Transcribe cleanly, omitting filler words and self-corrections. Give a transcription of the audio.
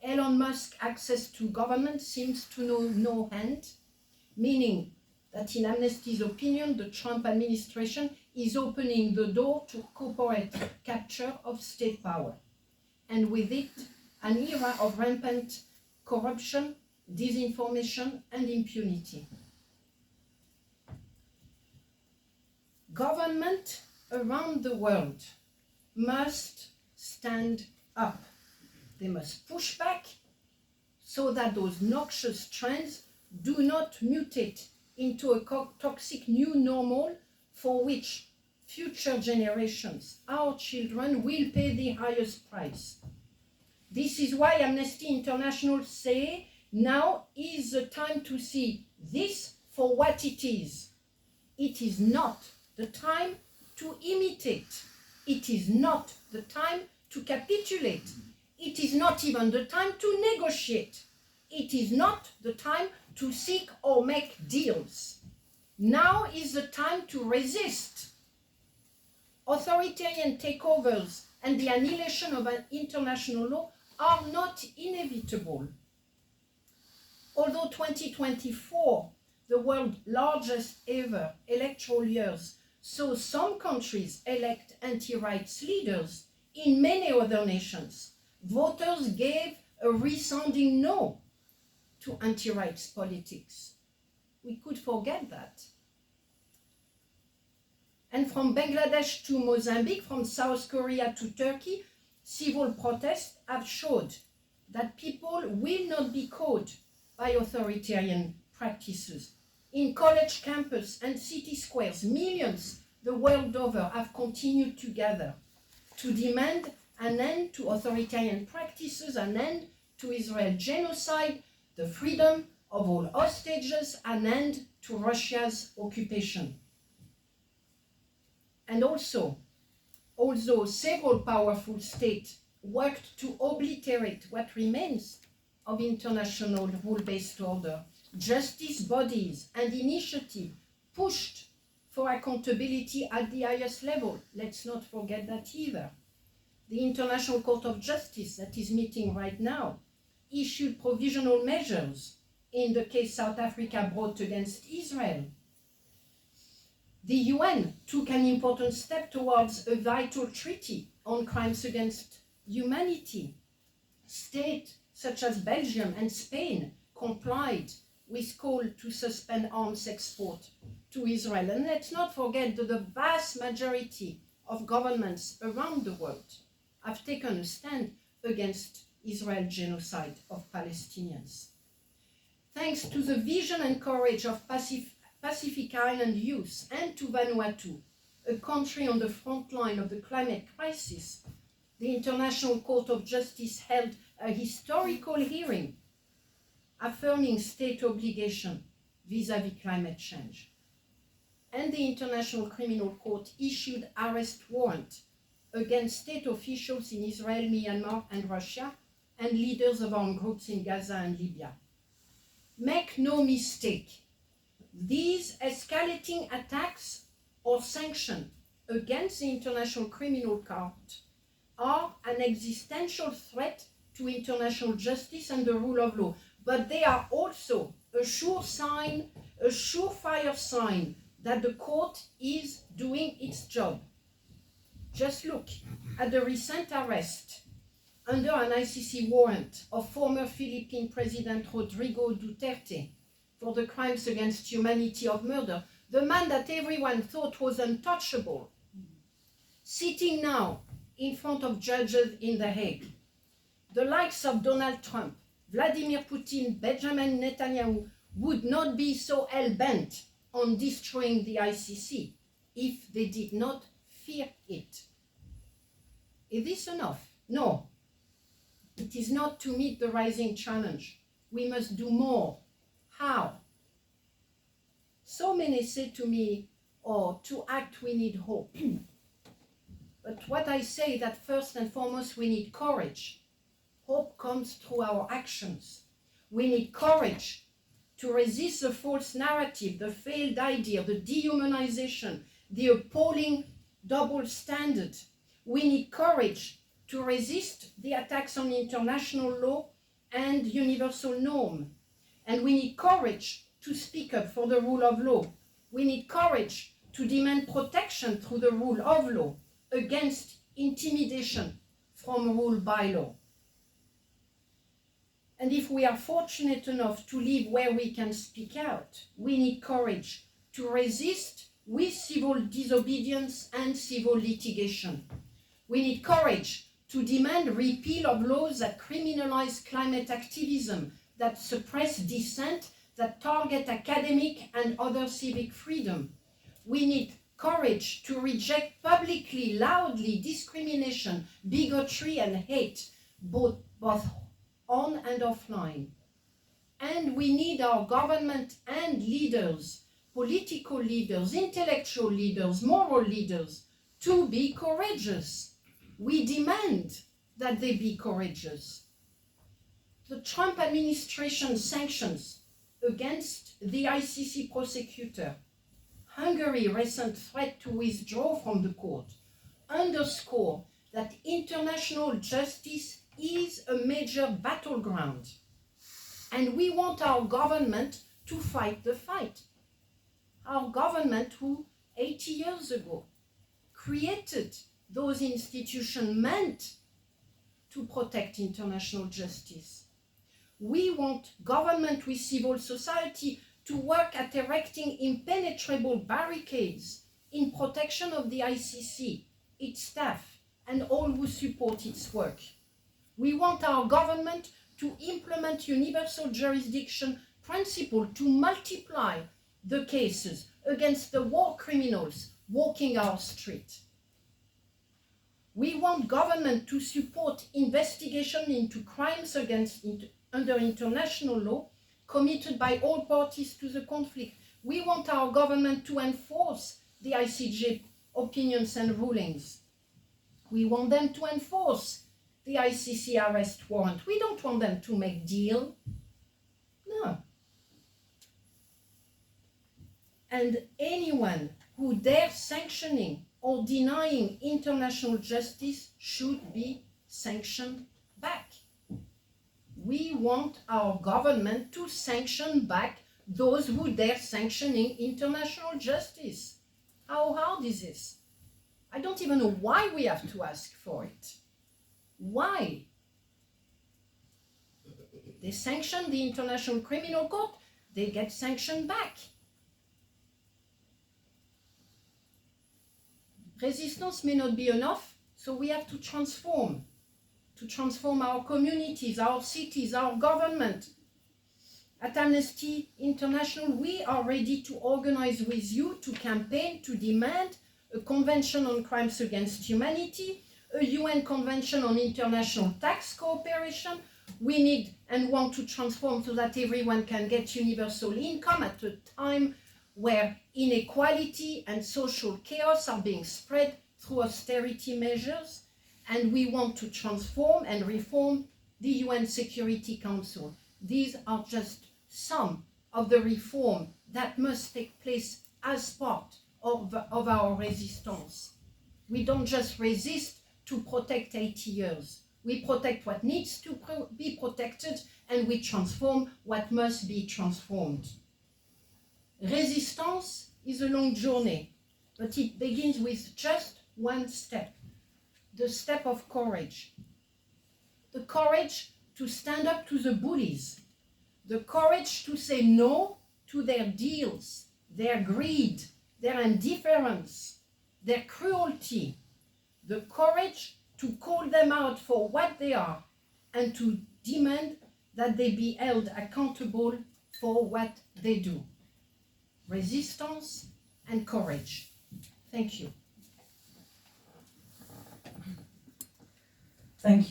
Elon Musk's access to government seems to know no end, meaning that in Amnesty's opinion, the Trump administration is opening the door to corporate capture of state power, and with it, an era of rampant corruption, disinformation, and impunity. Government around the world must stand up. They must push back so that those noxious trends do not mutate into a toxic new normal for which future generations, our children, will pay the highest price. This is why Amnesty International say now is the time to see this for what it is. It is not the time to imitate. It is not the time to capitulate. It is not even the time to negotiate. It is not the time to seek or make deals. Now is the time to resist. Authoritarian takeovers and the annihilation of an international law are not inevitable. Although 2024, the world's largest ever electoral years, saw some countries elect anti-rights leaders, in many other nations, voters gave a resounding no to anti-rights politics. We could forget that. And from Bangladesh to Mozambique, from South Korea to Turkey, civil protests have showed that people will not be caught by authoritarian practices. In college campus and city squares, millions the world over have continued to gather to demand an end to authoritarian practices, an end to Israel genocide, the freedom of all hostages, an end to Russia's occupation. And also, although several powerful states worked to obliterate what remains of international rule-based order, justice bodies and initiatives pushed for accountability at the highest level. Let's not forget that either. The International Court of Justice, that is meeting right now, issued provisional measures in the case South Africa brought against Israel. The UN took an important step towards a vital treaty on crimes against humanity. States such as Belgium and Spain complied with call to suspend arms export to Israel. And let's not forget that the vast majority of governments around the world have taken a stand against Israel's genocide of Palestinians. Thanks to the vision and courage of Pacific Island youth and to Vanuatu, a country on the front line of the climate crisis, the International Court of Justice held a historical hearing affirming state obligation vis-à-vis climate change. And the International Criminal Court issued arrest warrant against state officials in Israel, Myanmar, and Russia, and leaders of armed groups in Gaza and Libya. Make no mistake, these escalating attacks or sanctions against the International Criminal Court are an existential threat to international justice and the rule of law, but they are also a surefire sign that the court is doing its job. Just look at the recent arrest under an ICC warrant of former Philippine President Rodrigo Duterte for the crimes against humanity of murder, the man that everyone thought was untouchable, sitting now in front of judges in The Hague. The likes of Donald Trump, Vladimir Putin, Benjamin Netanyahu would not be so hell-bent on destroying the ICC if they did not fear it. Is this enough? No. It is not to meet the rising challenge. We must do more. How? So many say to me, to act we need hope. But what I say that first and foremost we need courage. Hope comes through our actions. We need courage to resist the false narrative, the failed idea, the dehumanization, the appalling double standard. We need courage to resist the attacks on international law and universal norm. And we need courage to speak up for the rule of law. We need courage to demand protection through the rule of law against intimidation from rule by law. And if we are fortunate enough to live where we can speak out, we need courage to resist with civil disobedience and civil litigation. We need courage to demand repeal of laws that criminalize climate activism, that suppress dissent, that target academic and other civic freedom. We need courage to reject publicly, loudly discrimination, bigotry and hate, both on and offline. And we need our government and leaders, political leaders, intellectual leaders, moral leaders, to be courageous. We demand that they be courageous. The Trump administration sanctions against the ICC prosecutor, Hungary's recent threat to withdraw from the court, underscore that international justice is a major battleground. And we want our government to fight the fight. Our government who 80 years ago created those institutions meant to protect international justice. We want government with civil society to work at erecting impenetrable barricades in protection of the ICC, its staff, and all who support its work. We want our government to implement universal jurisdiction principle to multiply the cases against the war criminals walking our street. We want government to support investigation into crimes under international law committed by all parties to the conflict. We want our government to enforce the ICJ opinions and rulings. We want them to enforce the ICC arrest warrant. We don't want them to make deal. No. And anyone who dares sanctioning or denying international justice should be sanctioned back. We want our government to sanction back those who dare sanctioning international justice. How hard is this? I don't even know why we have to ask for it. Why? They sanction the International Criminal Court, they get sanctioned back. Resistance may not be enough, so we have to transform our communities, our cities, our government. At Amnesty International, we are ready to organize with you, to campaign, to demand a Convention on Crimes Against Humanity, a UN Convention on International Tax Cooperation. We need and want to transform so that everyone can get universal income at a time where inequality and social chaos are being spread through austerity measures. And we want to transform and reform the UN Security Council. These are just some of the reform that must take place as part of our resistance. We don't just resist to protect 80 years. We protect what needs to be protected, and we transform what must be transformed. Resistance is a long journey, but it begins with just one step, the step of courage. The courage to stand up to the bullies, the courage to say no to their deals, their greed, their indifference, their cruelty, the courage to call them out for what they are and to demand that they be held accountable for what they do. Resistance and courage. Thank you. Thank you.